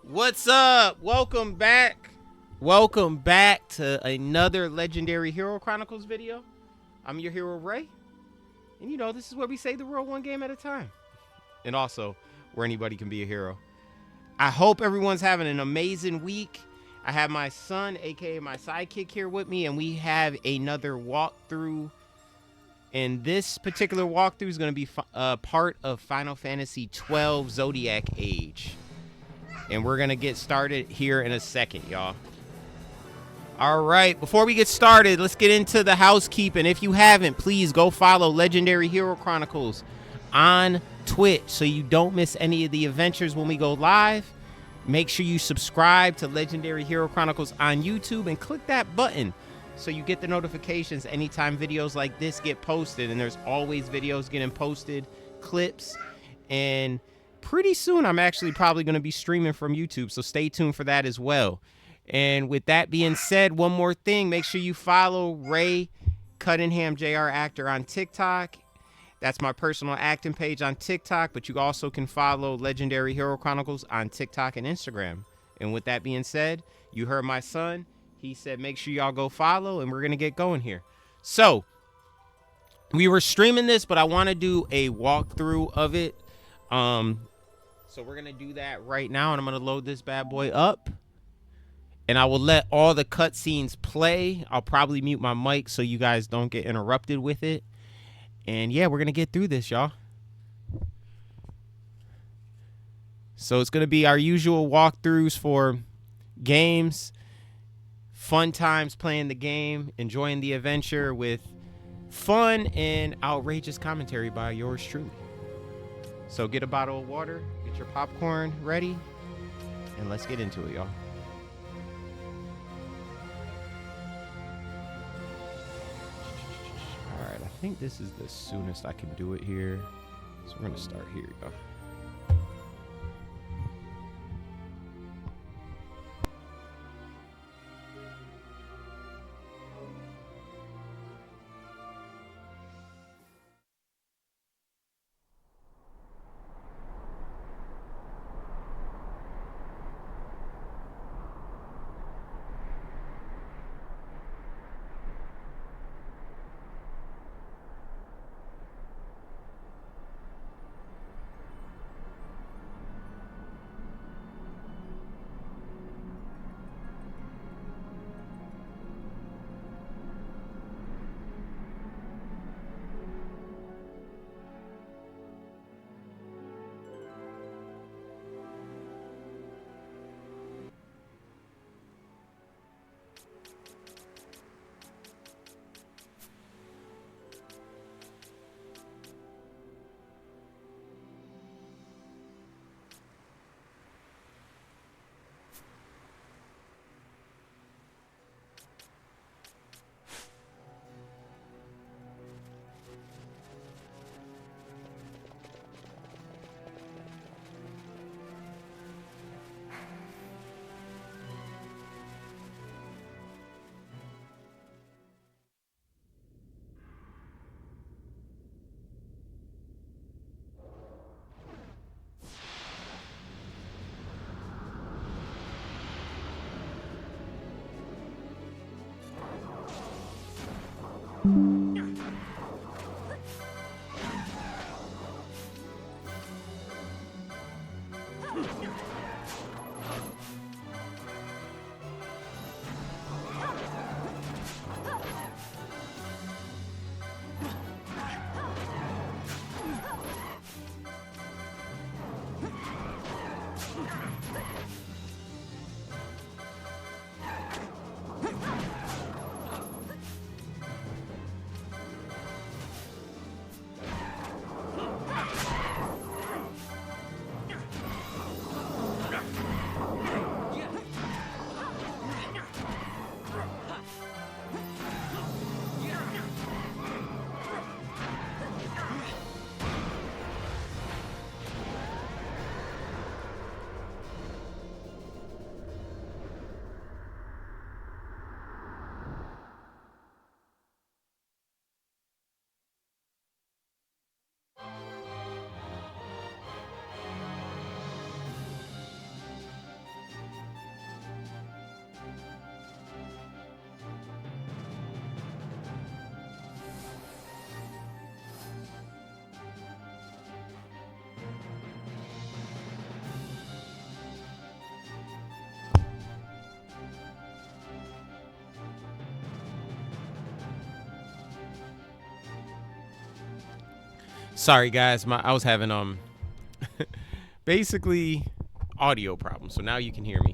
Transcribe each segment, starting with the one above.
What's up? Welcome back. Welcome back to another Legendary Hero Chronicles video. I'm your hero, Ray. And you know, this is where we save the world one game at a time. And also, where anybody can be a hero. I hope everyone's having an amazing week. I have my son, aka my sidekick, here with me, and we have another walkthrough. And this particular walkthrough is going to be part of Final Fantasy XII Zodiac Age. And we're going to get started here in a second, y'all. All right, before we get started, let's get into the housekeeping. If you haven't, please go follow Legendary Hero Chronicles on Twitch so you don't miss any of the adventures when we go live. Make sure you subscribe to Legendary Hero Chronicles on YouTube and click that button so you get the notifications anytime videos like this get posted. And there's always videos getting posted, clips, and pretty soon I'm actually probably going to be streaming from YouTube, so stay tuned for that as well. And with that being said, one more thing, make sure you follow Ray Cunningham JR Actor on TikTok. That's my personal acting page on TikTok, but you also can follow Legendary Hero Chronicles on TikTok and Instagram. And with that being said, you heard my son. He said make sure y'all go follow, and we're going to get going here. So, we were streaming this, but I want to do a walkthrough of it. So we're going to do that right now, and I'm going to load this bad boy up. And I will let all the cutscenes play. I'll probably mute my mic so you guys don't get interrupted with it. And yeah, we're going to get through this, y'all. So it's going to be our usual walkthroughs for games. Fun times playing the game. Enjoying the adventure with fun and outrageous commentary by yours truly. So get a bottle of water. Get your popcorn ready. And let's get into it, y'all. Alright, I think this is the soonest I can do it here. So we're going to start here, y'all. Sorry guys, I was having basically audio problems, so now you can hear me.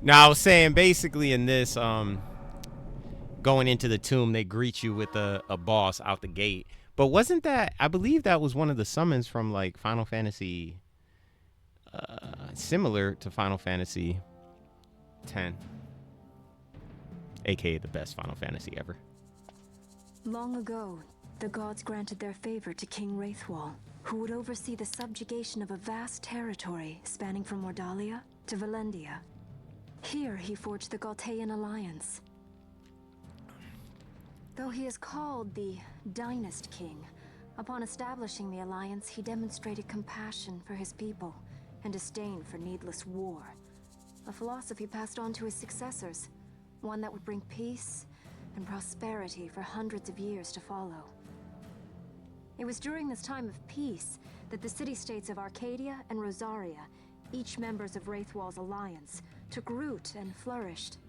Now I was saying basically in this going into the tomb, they greet you with a boss out the gate. But wasn't that, I believe that was one of the summons from like Final Fantasy, similar to Final Fantasy X, aka the best Final Fantasy ever. Long ago, the gods granted their favor to King Raithwall, who would oversee the subjugation of a vast territory spanning from Mordalia to Valendia. Here he forged the Galtean alliance. Though he is called the Dynast King, upon establishing the alliance, he demonstrated compassion for his people and disdain for needless war. A philosophy passed on to his successors, one that would bring peace and prosperity for hundreds of years to follow. It was during this time of peace that the city-states of Arcadia and Rosaria, each members of Raithwall's alliance, took root and flourished.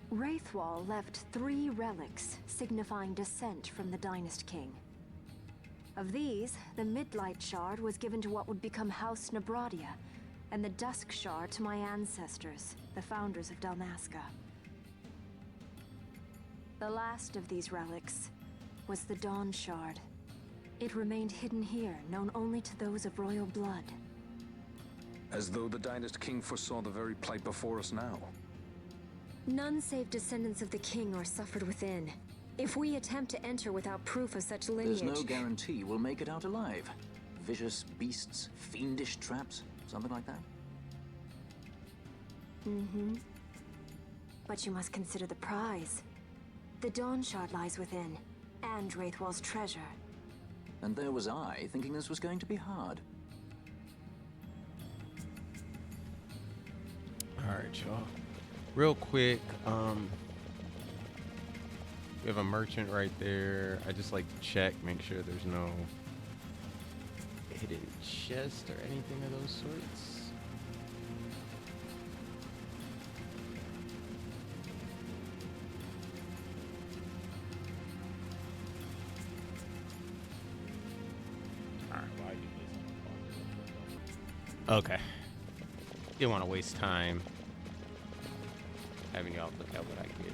Raithwall left 3 relics signifying descent from the Dynast King. Of these, the Midlight Shard was given to what would become House Nabradia, and the Dusk Shard to my ancestors, the founders of Dalmasca. The last of these relics was the Dawn Shard. It remained hidden here, known only to those of royal blood. As though the Dynast King foresaw the very plight before us now. None save descendants of the king are suffered within. If we attempt to enter without proof of such lineage... There's no guarantee we'll make it out alive. Vicious beasts, fiendish traps, something like that. Mm-hmm. But you must consider the prize. The Dawn Shard lies within, and Raithwall's treasure. And there was I, thinking this was going to be hard. Alright, y'all. Real quick, we have a merchant right there. I just like to check, make sure there's no hidden chest or anything of those sorts. Alright, well, I do this. Okay. Didn't want to waste time having y'all look at what I get.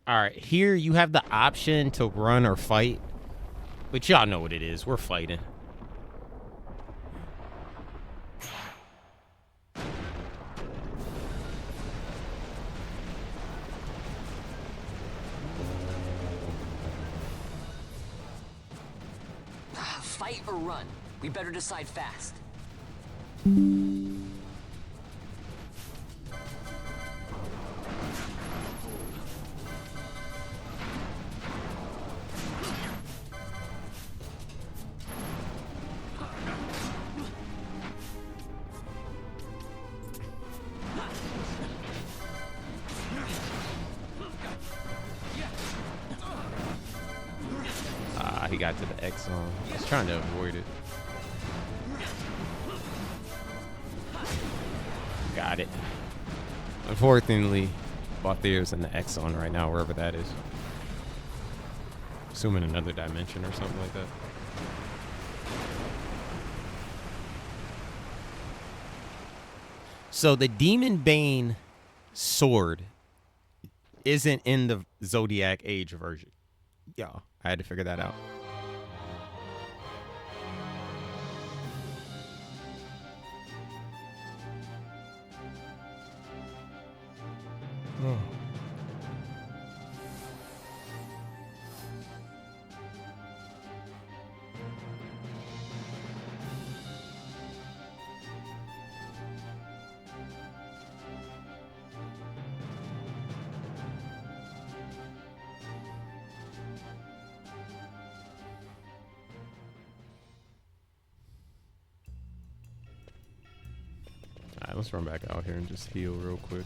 All right, here you have the option to run or fight, but y'all know what it is. We're fighting. Fight or run? We better decide fast. He got to the X zone. I was trying to avoid it. Got it. Unfortunately, Balthier's in the Exxon right now, wherever that is. Assuming another dimension or something like that. So the Demon Bane sword isn't in the Zodiac Age version. Y'all, I had to figure that out. Oh. Alright, let's run back out here and just heal real quick.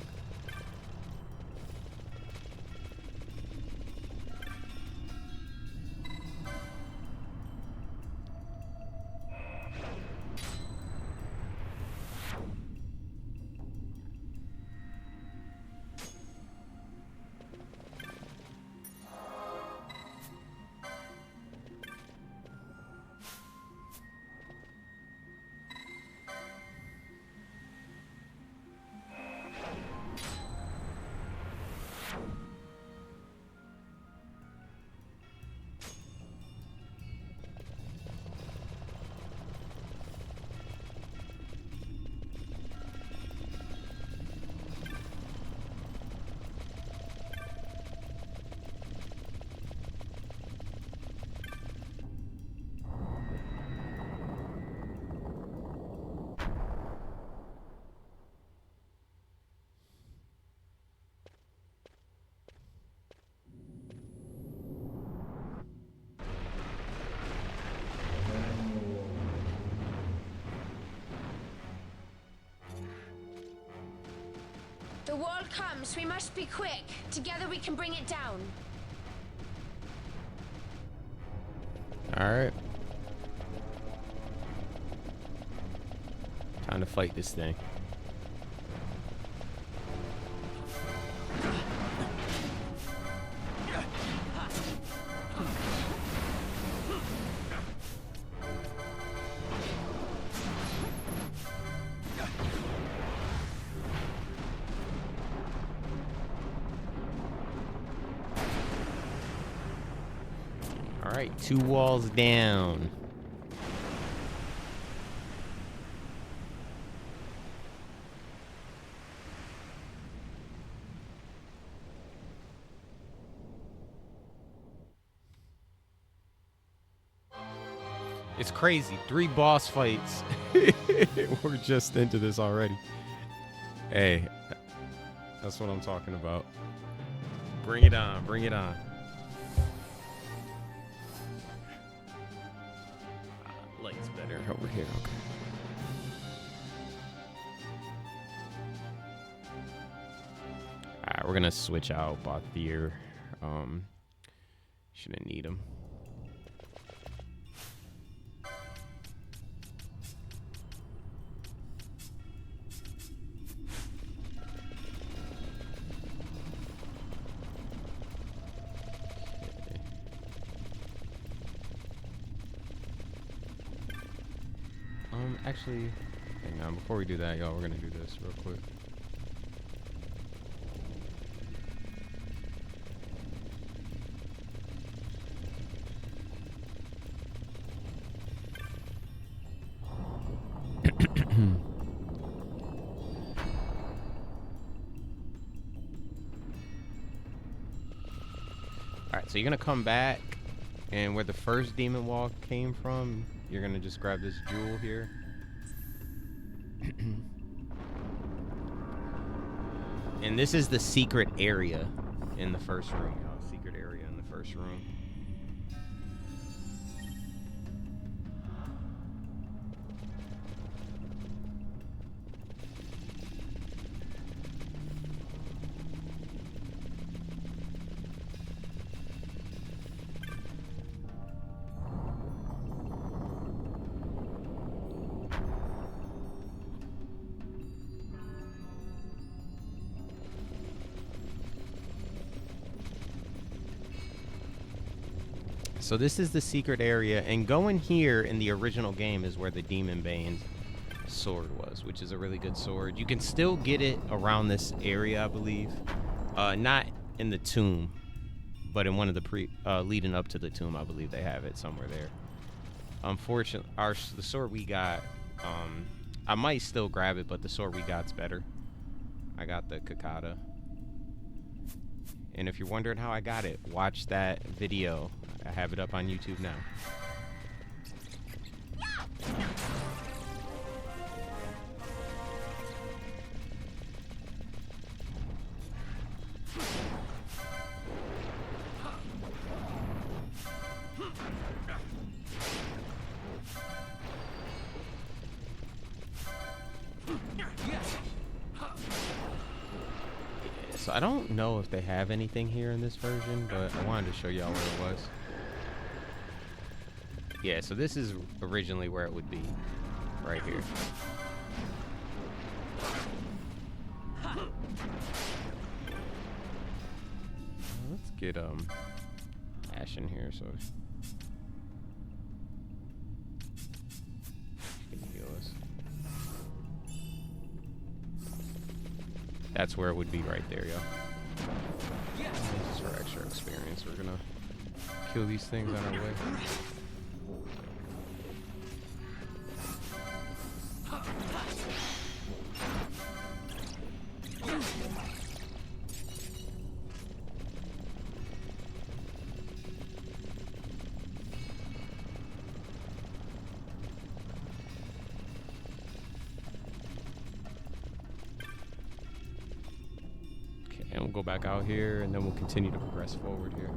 The wall comes. We must be quick. Together we can bring it down. All right. Time to fight this thing. All right, 2 walls down. It's crazy. 3 boss fights. We're just into this already. Hey, that's what I'm talking about. Bring it on. Bring it on. Light's better over here. Okay. Alright, we're gonna switch out Balthier. Shouldn't need him. Actually, hang on. Before we do that, y'all, we're gonna do this real quick. Alright, so you're gonna come back, and where the first demon wall came from, you're gonna just grab this jewel here. And this is the secret area in the first room, y'all. Secret area in the first room. So this is the secret area, and going here in the original game is where the Demon Bane's sword was, which is a really good sword. You can still get it around this area, I believe. Not in the tomb, but in one of the leading up to the tomb, I believe they have it somewhere there. Unfortunately, the sword we got, I might still grab it, but the sword we got's better. I got the Kakata. And if you're wondering how I got it, watch that video. I have it up on YouTube now. So I don't know if they have anything here in this version, but I wanted to show y'all where it was. Yeah, so this is originally where it would be, right here. Let's get Ash in here so she can heal us. That's where it would be right there, yo. Just for extra experience, we're gonna kill these things on our way. And we'll go back out here, and then we'll continue to progress forward here.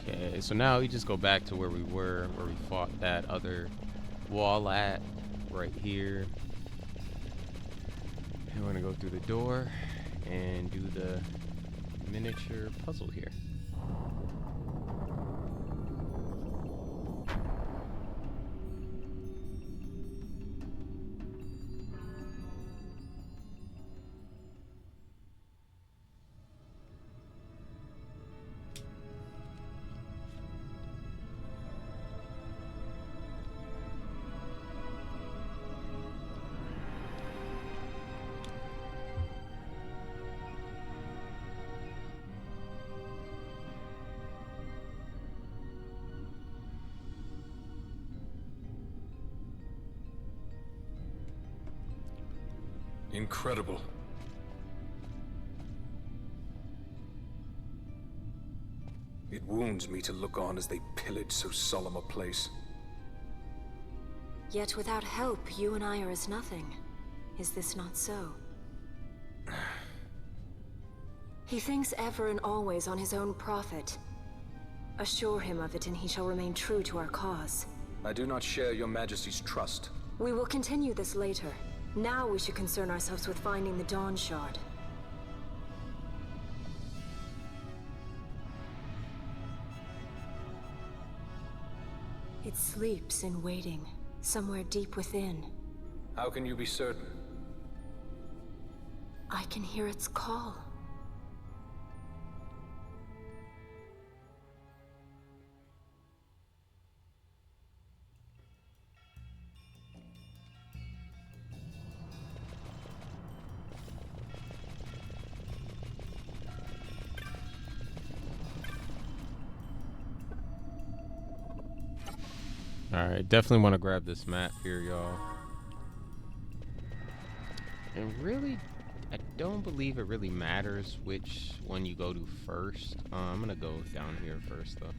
Okay, so now we just go back to where we were, where we fought that other wall at, right here. And we're gonna go through the door and do the miniature puzzle here. Incredible. It wounds me to look on as they pillage so solemn a place. Yet without help, you and I are as nothing. Is this not so? He thinks ever and always on his own profit. Assure him of it and he shall remain true to our cause. I do not share your majesty's trust. We will continue this later. Now we should concern ourselves with finding the Dawn Shard. It sleeps in waiting, somewhere deep within. How can you be certain? I can hear its call. Alright, definitely want to grab this map here, y'all. And really, I don't believe it really matters which one you go to first. I'm gonna go down here first, though.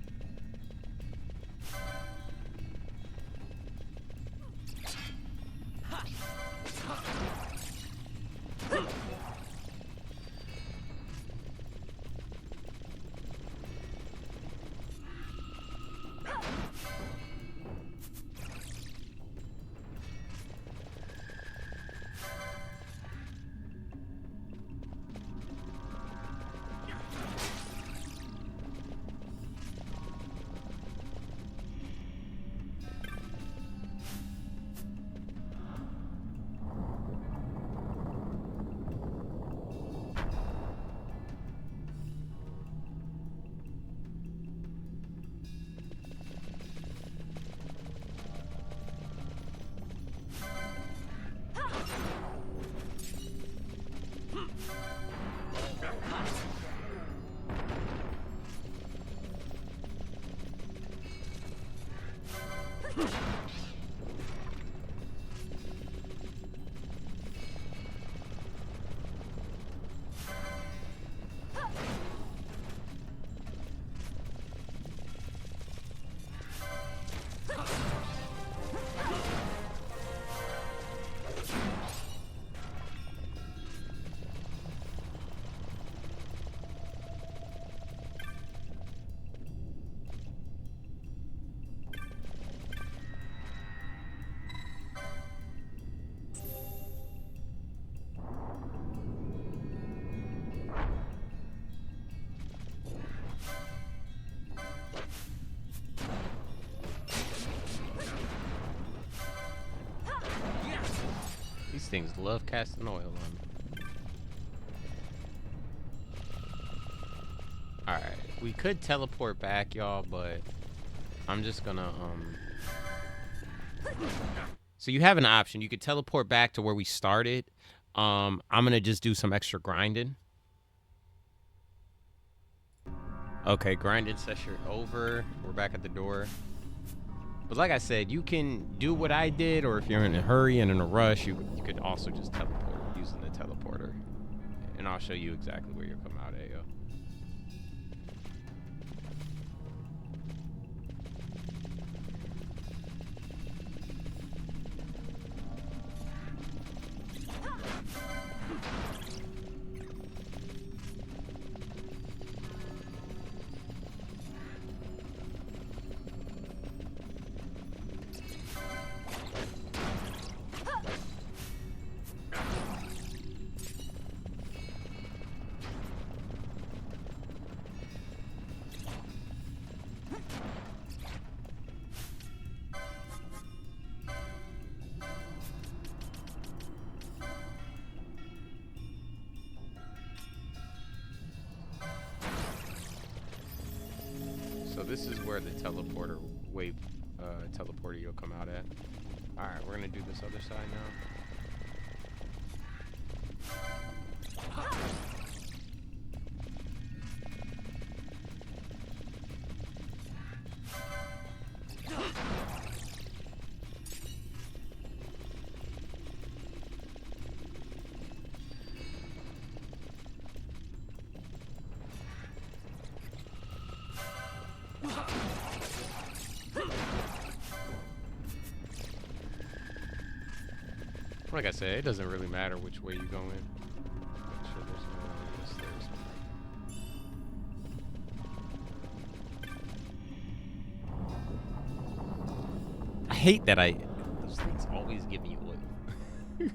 These things love casting oil on me. Alright, we could teleport back, y'all, but I'm just gonna, So you have an option. You could teleport back to where we started. I'm gonna just do some extra grinding. Okay, grinding session over. We're back at the door. But like I said, you can do what I did, or if you're in a hurry and in a rush, you could also just teleport using the teleporter. And I'll show you exactly where you'll come out at, yo. So this is where the teleporter teleporter you'll come out at. All right, we're gonna do this other side now. Like I said, it doesn't really matter which way you go in. Make sure there's no stairs. I hate that those things always give me oil.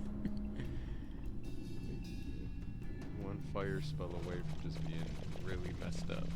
One fire spell away from just being really messed up.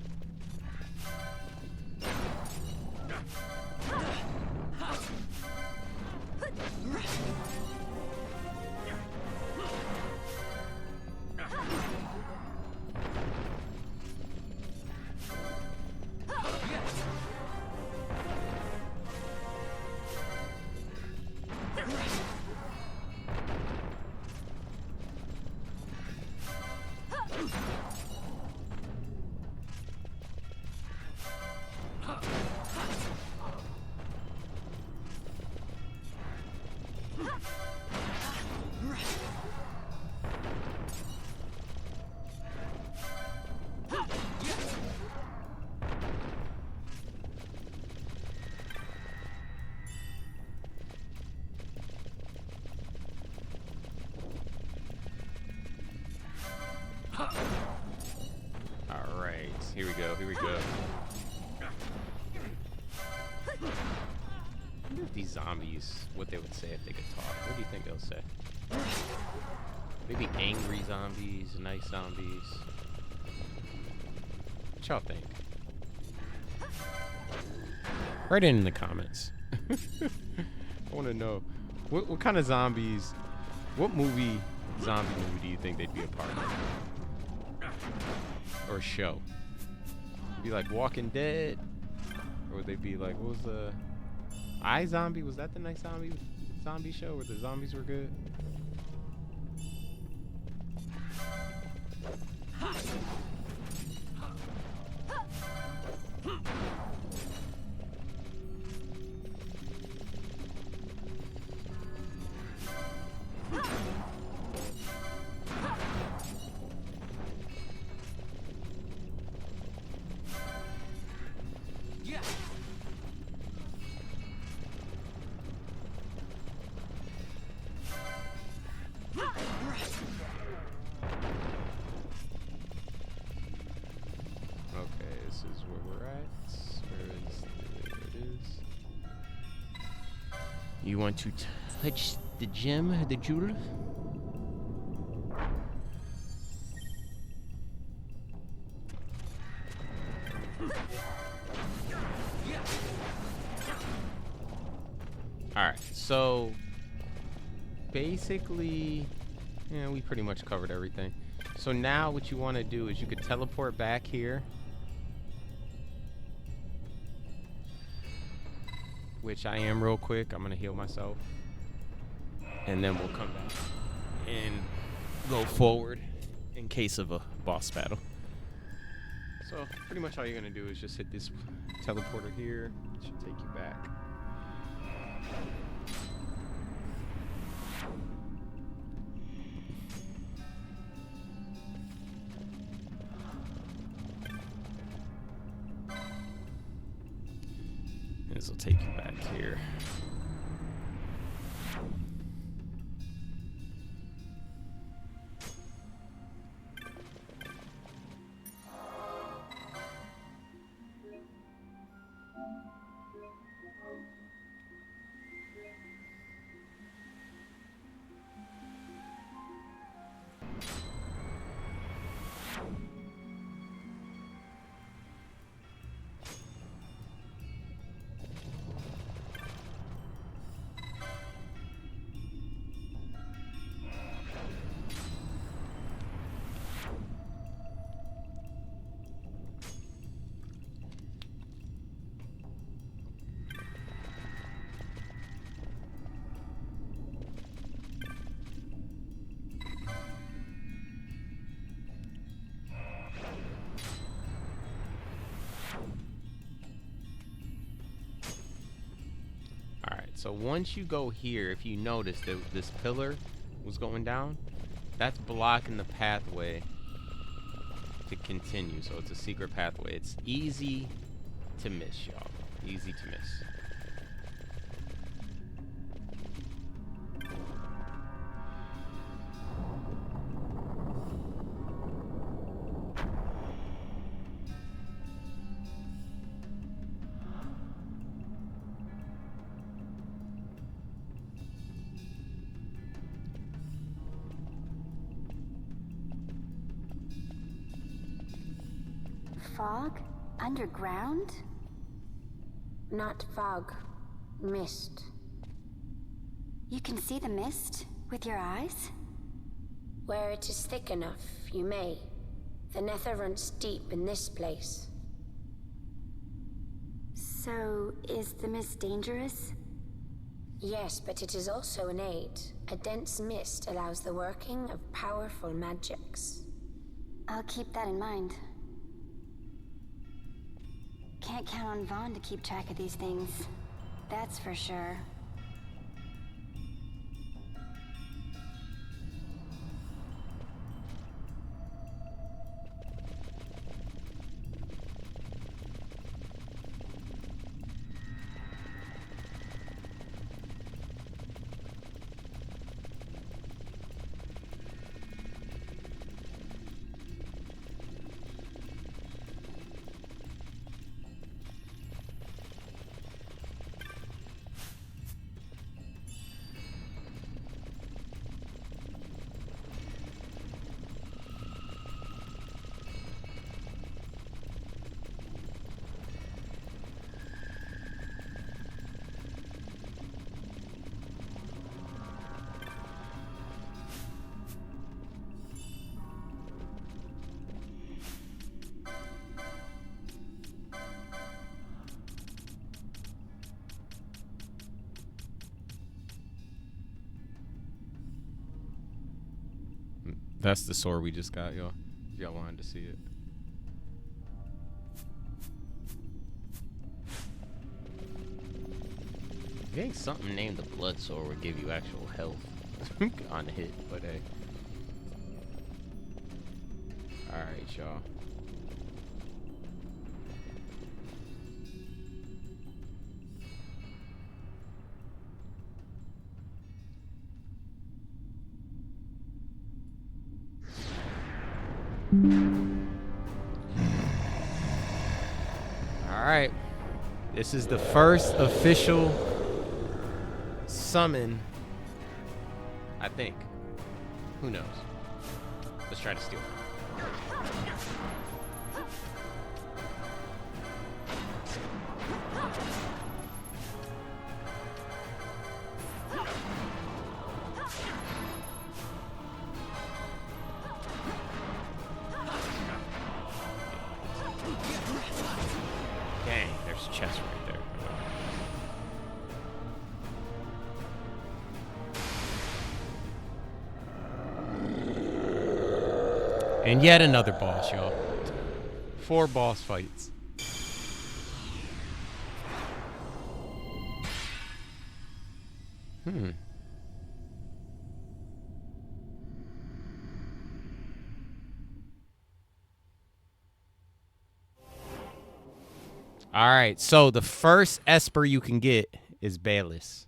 Here we go. I wonder if these zombies, what they would say if they could talk. What do you think they'll say? Maybe angry zombies, nice zombies. What y'all think? Write it in the comments. I want to know what kind of zombies, what zombie movie do you think they'd be a part of? Or show? Be like Walking Dead? Or would they be like, what was the iZombie? Was that the nice zombie show where the zombies were good? You want to touch the gem, the jewel? Alright, so basically, yeah, we pretty much covered everything. So now what you want to do is you could teleport back here. Which I am real quick. I'm gonna heal myself. And then we'll come back and go forward in case of a boss battle. So pretty much all you're gonna do is just hit this teleporter here. It should take you back. This will take you back here. So once you go here, if you notice that this pillar was going down, that's blocking the pathway to continue. So it's a secret pathway. It's easy to miss, y'all. Easy to miss. Fog? Underground? Not fog. Mist. You can see the mist with your eyes? Where it is thick enough, you may. The nether runs deep in this place. So, is the mist dangerous? Yes, but it is also an aid. A dense mist allows the working of powerful magics. I'll keep that in mind. Can't count on Vaughn to keep track of these things. That's for sure. That's the sword we just got, y'all. If y'all wanted to see it. I think something named the blood sword would give you actual health on hit, but hey. Alright, y'all. Alright. This is the first official summon, I think. Who knows? Let's try to steal it. Dang, there's a chest right there. And yet another boss, y'all. 4 boss fights. Alright, so the first Esper you can get is Bayless.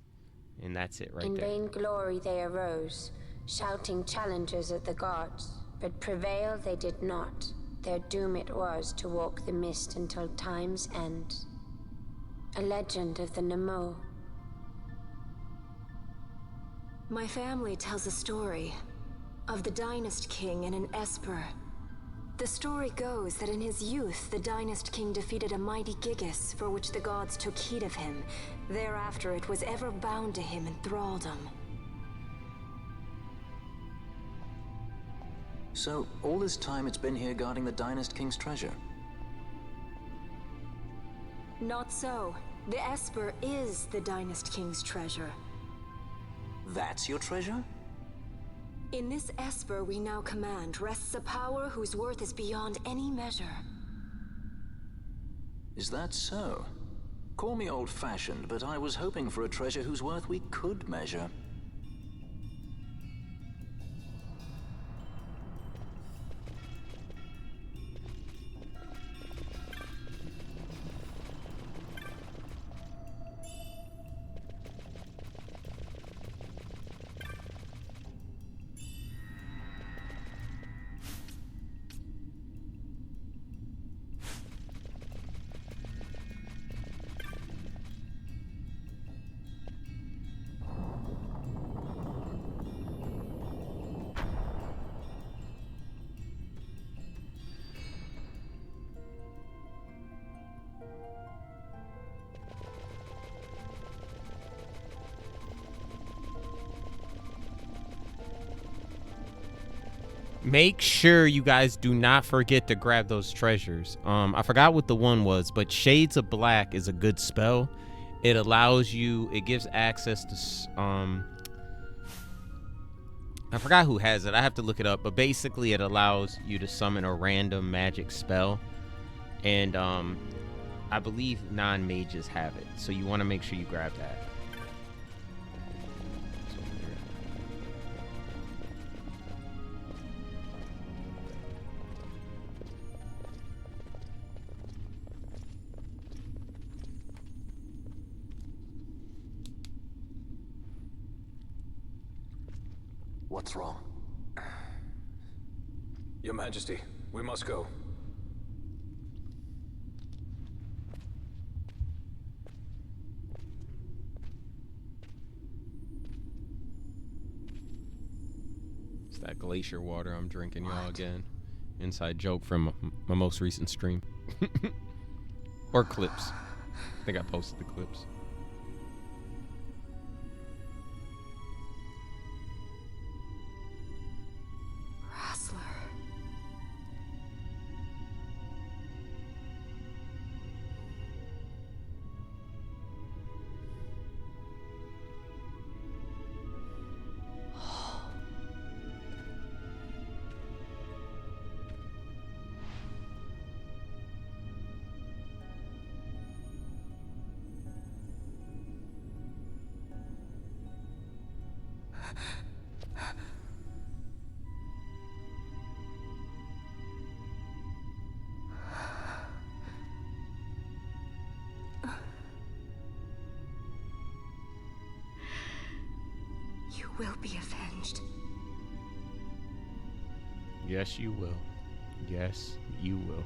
And that's it right In there. vainglory they arose, shouting challenges at the gods, but prevail they did not. Their doom it was to walk the mist until time's end. A legend of the Nemo. My family tells a story of the Dynast King and an Esper. The story goes that in his youth, the Dynast King defeated a mighty Gigas, for which the gods took heed of him. Thereafter, it was ever bound to him in thraldom. So, all this time it's been here guarding the Dynast King's treasure? Not so. The Esper is the Dynast King's treasure. That's your treasure? In this Esper we now command rests a power whose worth is beyond any measure. Is that so? Call me old-fashioned, but I was hoping for a treasure whose worth we could measure. Make sure you guys do not forget to grab those treasures. I forgot what the one was, but Shades of Black is a good spell. It allows you, it gives access to, I forgot who has it. I have to look it up, but basically it allows you to summon a random magic spell. And I believe non-mages have it. So you want to make sure you grab that. What's wrong? Your Majesty, we must go. It's that glacier water I'm drinking, y'all, again. Inside joke from my most recent stream. Or clips. I think I posted the clips. You will be avenged. Yes, you will. Yes, you will.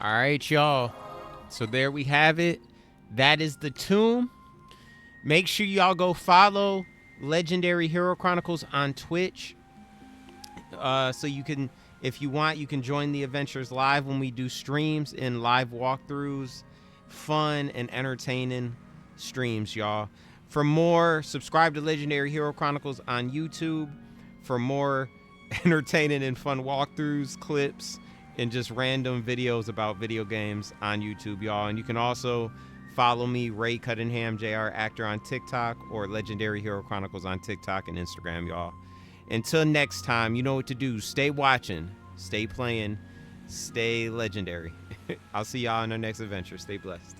All right, y'all. So there we have it. That is the Tomb. Make sure y'all go follow Legendary Hero Chronicles on Twitch. So you can, if you want, you can join the adventures live when we do streams and live walkthroughs. Fun and entertaining streams, y'all. For more, subscribe to Legendary Hero Chronicles on YouTube for more entertaining and fun walkthroughs, clips, and just random videos about video games on YouTube, y'all. And you can also follow me, Ray Cunningham, JR Actor, on TikTok, or Legendary Hero Chronicles on TikTok and Instagram, y'all. Until next time, you know what to do. Stay watching, stay playing, stay legendary. I'll see y'all in our next adventure. Stay blessed.